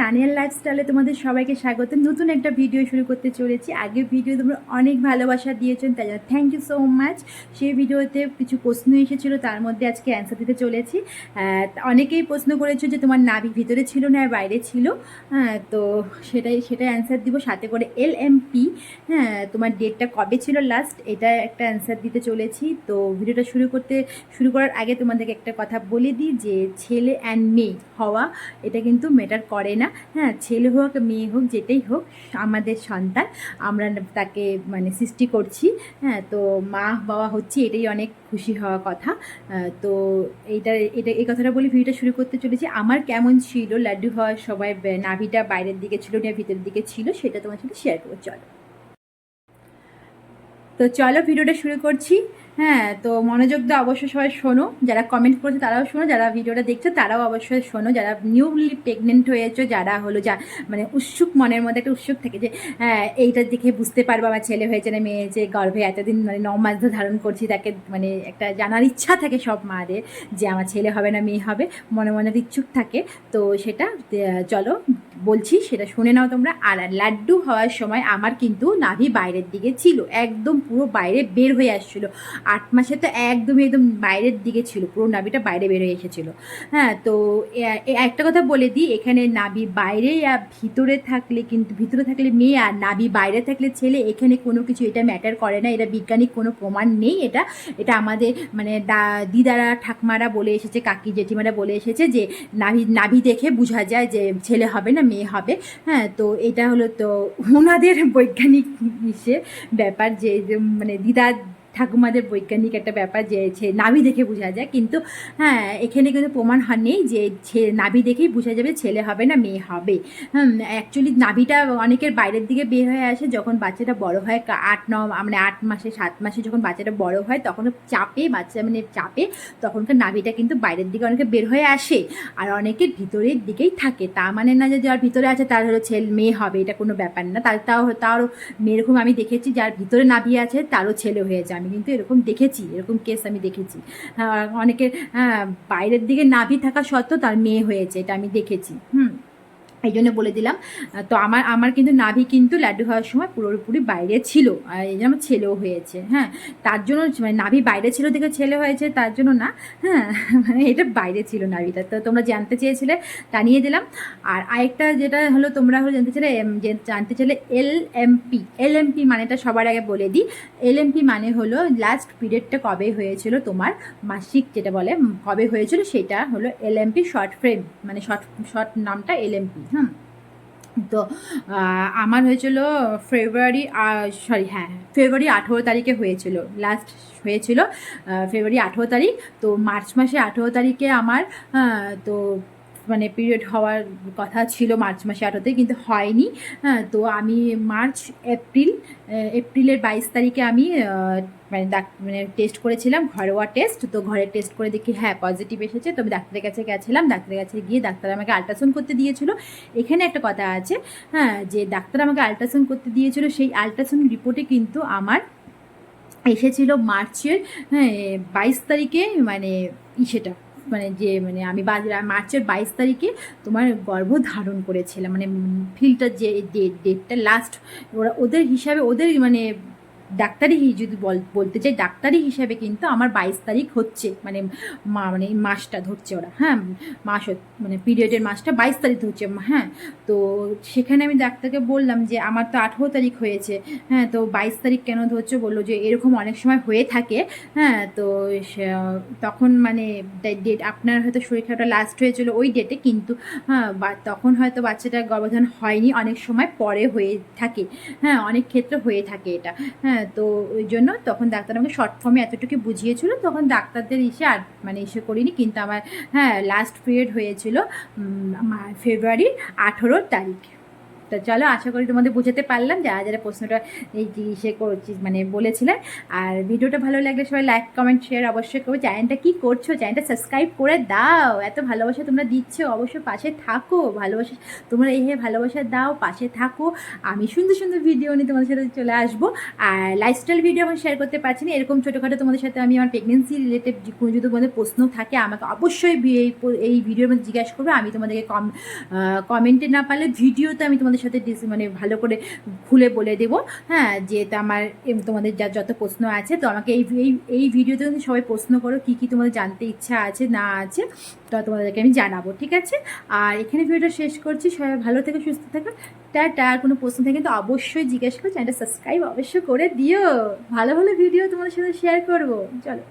তানিয়ার লাইফস্টাইলে তোমাদের সবাইকে স্বাগত। নতুন একটা ভিডিও শুরু করতে চলেছি। আগের ভিডিও তোমরা অনেক ভালোবাসা দিয়েছেন, তাই জন্য থ্যাংক ইউ সো মাচ। সেই ভিডিওতে কিছু প্রশ্ন এসেছিলো, তার মধ্যে আজকে অ্যান্সার দিতে চলেছি। অনেকেই প্রশ্ন করেছো যে তোমার নাভি ভিতরে ছিল না আর বাইরে ছিল। তো সেটা অ্যান্সার দিব, সাথে করে LMP। তোমার ডেটটা কবে ছিল লাস্ট, এটা একটা অ্যান্সার দিতে চলেছি। তো ভিডিওটা শুরু করার আগে তোমাদেরকে একটা কথা বলে দিই যে ছেলে অ্যান্ড মেয়ে হওয়া এটা কিন্তু ম্যাটার করে না। ছেলে হোক মেয়ে হোক যেটাই হোক, আমাদের সন্তান, আমরা তাকে মানে সৃষ্টি করছি। তো মা বাবা হচ্ছে, এটাই অনেক খুশি হওয়া কথা। তো এই কথাটা বলে ভিডিওটা শুরু করতে চলেছি। আমার কেমন ছিল লাড্ডু হওয়ার সময়, নাভিটা বাইরের দিকে ছিল না ভিতরের দিকে ছিল, সেটা তোমার সাথে শেয়ার করবো। চলো ভিডিওটা শুরু করছি। তো মনোযোগ দিয়ে অবশ্যই সবাই শোনো, যারা কমেন্ট করছে তারাও শোনো, যারা ভিডিওটা দেখছো তারাও অবশ্যই শোনো, যারা নিউলি প্রেগনেন্ট হয়েছো, যারা হলো মানে উৎসুক, মনের মধ্যে একটা উৎসুক থাকে যে এইটা দেখে বুঝতে পারবো আমার ছেলে হয়েছে না মেয়ে, যে গর্ভে এতদিন মানে 9 মাস ধরে ধারণ করছি, তাকে মানে একটা জানার ইচ্ছা থাকে সব মাদের যে আমার ছেলে হবে না মেয়ে হবে, মনে মনে ইচ্ছুক থাকে। তো সেটা চলো বলছি, সেটা শুনে নাও তোমরা। আর লাড্ডু হওয়ার সময় আমার কিন্তু নাভি বাইরের দিকে ছিল, একদম পুরো বাইরে বের হয়ে আসছিল। 8 মাসে তো একদম বাইরের দিকে ছিল, পুরো নাভিটা বাইরে বের হয়ে এসেছিলো। তো একটা কথা বলে দিই, এখানে নাভি বাইরে আর ভিতরে থাকলে কিন্তু, ভিতরে থাকলে মেয়ে আর নাভি বাইরে থাকলে ছেলে, এখানে কোনো কিছু এটা ম্যাটার করে না। এটা বৈজ্ঞানিক কোনো প্রমাণ নেই। এটা আমাদের মানে দিদারা ঠাকমারা বলে এসেছে, কাকি জেঠিমারা বলে এসেছে যে নাভি দেখে বোঝা যায় যে ছেলে হবে না মেয়ে হবে। তো এটা হলো তো ওনাদের বৈজ্ঞানিক ব্যাপার, যে মানে দিদা ঠাকুমাদের বৈজ্ঞানিক একটা ব্যাপার, যে নাভি দেখে বোঝা যায়। কিন্তু এখানে কিন্তু প্রমাণ নেই যে নাভি দেখেই বোঝা যাবে ছেলে হবে না মেয়ে হবে। অ্যাকচুয়ালি নাভিটা অনেকের বাইরের দিকে বের হয়ে আসে যখন বাচ্চাটা বড় হয়, 8-9 মানে 8 মাসে 7 মাসে যখন বাচ্চাটা বড় হয়, তখন চাপে তখনকার নাভিটা কিন্তু বাইরের দিকে অনেকে বের হয়ে আসে, আর অনেকের ভিতরের দিকেই থাকে। তা মানে না যে যার ভিতরে আছে তার হলো ছেলে মেয়ে হবে, এটা কোনো ব্যাপার না। তারও এরকম আমি দেখেছি, যার ভিতরে নাভি আছে তারও ছেলে হয়েছে। আমি কিন্তু এরকম দেখেছি, এরকম কেস আমি দেখেছি। অনেকের বাইরের দিকে নাভি থাকা সত্ত্বেও তার মেয়ে হয়েছে, এটা আমি দেখেছি। এই জন্য বলে দিলাম। তো আমার কিন্তু নাভি কিন্তু লাড্ডু হওয়ার সময় পুরোপুরি বাইরে ছিল, আর এই জন্য আমার ছেলেও হয়েছে। তার জন্য মানে নাভি বাইরে ছিল দেখে ছেলে হয়েছে তার জন্য না। মানে এটা বাইরে ছিল নাভিটা। তো তোমরা জানতে চেয়েছিলে, জানিয়ে দিলাম। আর আরেকটা যেটা হলো, তোমরা হলো জানতে চাইলে LMP মানেটা সবার আগে বলে দিই। LMP মানে হলো লাস্ট পিরিয়ডটা কবে হয়েছিল তোমার, মাসিক যেটা বলে কবে হয়েছিল, সেটা হলো LMP শর্ট ফ্রেম, মানে শর্ট নামটা LMP। তো আমার হয়েছিল ফেব্রুয়ারি 18 তারিখে হয়েছিল, লাস্ট হয়েছিল ফেব্রুয়ারি 18 তারিখ। তো মার্চ মাসে 18 তারিখে আমার তো মানে পিরিয়ড হওয়ার কথা ছিল মার্চ মাসে 18 কিন্তু হয়নি। তো আমি এপ্রিলের 22 তারিখে আমি মানে টেস্ট করেছিলাম, ঘরোয়া টেস্ট। তো ঘরে টেস্ট করে দেখি পজিটিভ এসেছে। তো আমি ডাক্তারের কাছে গেছিলাম, ডাক্তারের কাছে গিয়ে ডাক্তার আমাকে আল্ট্রাসাউন্ড করতে দিয়েছিল। এখানে একটা কথা আছে, যে ডাক্তার আমাকে আল্ট্রাসাউন্ড করতে দিয়েছিল, সেই আল্ট্রাসাউন্ড রিপোর্টে কিন্তু আমার এসেছিল মার্চের 22 তারিখে, মানে সেটা মানে আমি মার্চের 22 তারিখে তোমার গর্ভধারণ করেছিলাম, মানে ফিলটার যে ডেটটা লাস্ট, ওদের হিসাবে, ওদের মানে ডাক্তারি যদি বলতে চাই, ডাক্তারি হিসাবে কিন্তু আমার 22 তারিখ হচ্ছে, মানে মানে মাসটা ধরছে ওরা। মাস মানে পিরিয়ডের মাসটা 22 তারিখ ধরছে। তো সেখানে আমি ডাক্তারকে বললাম যে আমার তো 18 তারিখ হয়েছে, তো 22 তারিখ কেন ধরছো? বললো যে এরকম অনেক সময় হয়ে থাকে। তো তখন মানে ডেট আপনার হয়তো শরীর খারাপটা লাস্ট হয়েছিল ওই ডেটে, কিন্তু তখন হয়তো বাচ্চাটার গর্ভধারণ হয়নি, অনেক সময় পরে হয়ে থাকে। অনেক ক্ষেত্রে হয়ে থাকে এটা। তো ওই জন্য তখন ডাক্তার আমাকে শর্ট ফর্মে এতটুকু বুঝিয়েছিল, তখন ডাক্তারদের আর মানে করিনি। কিন্তু আমার লাস্ট পিরিয়ড হয়েছিল ফেব্রুয়ারি 18 তারিখ। তো চলো, আশা করি তোমাদের বোঝাতে পারলাম যারা যারা প্রশ্নটা এই সে করছি মানে বলেছিলে। আর ভিডিওটা ভালো লাগলে সবাই লাইক কমেন্ট শেয়ার অবশ্যই করো। চ্যানেলটা কি করছো, চ্যানেলটা সাবস্ক্রাইব করে দাও। এত ভালোবাসা তোমরা দিচ্ছ, অবশ্যই পাশে থাকো। ভালোবাসা তোমরা এই ভালোবাসা দাও, পাশে থাকো। আমি সুন্দর সুন্দর ভিডিও নিয়ে তোমাদের সাথে চলে আসবো। আর লাইফস্টাইল ভিডিও আমি শেয়ার করতে পারছি না, এরকম ছোটোখাটো তোমাদের সাথে আমি আমার প্রেগনেন্সি রিলেটেড কোনো যদি তোমাদের প্রশ্ন থাকে আমাকে অবশ্যই এই ভিডিওর মধ্যে জিজ্ঞাসা করবে। আমি তোমাদেরকে কমেন্টে না পারলে ভিডিওতে আমি তোমাদের সাথে মানে ভালো করে খুলে বলে দেবো। হ্যাঁ, যেটা আমার তোমাদের যত প্রশ্ন আছে, তো আমাকে এই ভিডিওতে যদি সবাই প্রশ্ন করো কী কী তোমাদের জানতে ইচ্ছা আছে না আছে, তো তোমাদেরকে আমি জানাবো, ঠিক আছে? আর এখানে ভিডিওটা শেষ করছি। সবাই ভালো থেকে সুস্থ থাকো। টাটা। আর কোনো প্রশ্ন থাকে তো অবশ্যই জিজ্ঞাসা করো। চ্যানেলটা সাবস্ক্রাইব অবশ্যই করে দিও। ভালো ভালো ভিডিও তোমাদের সাথে শেয়ার করবো। চলো।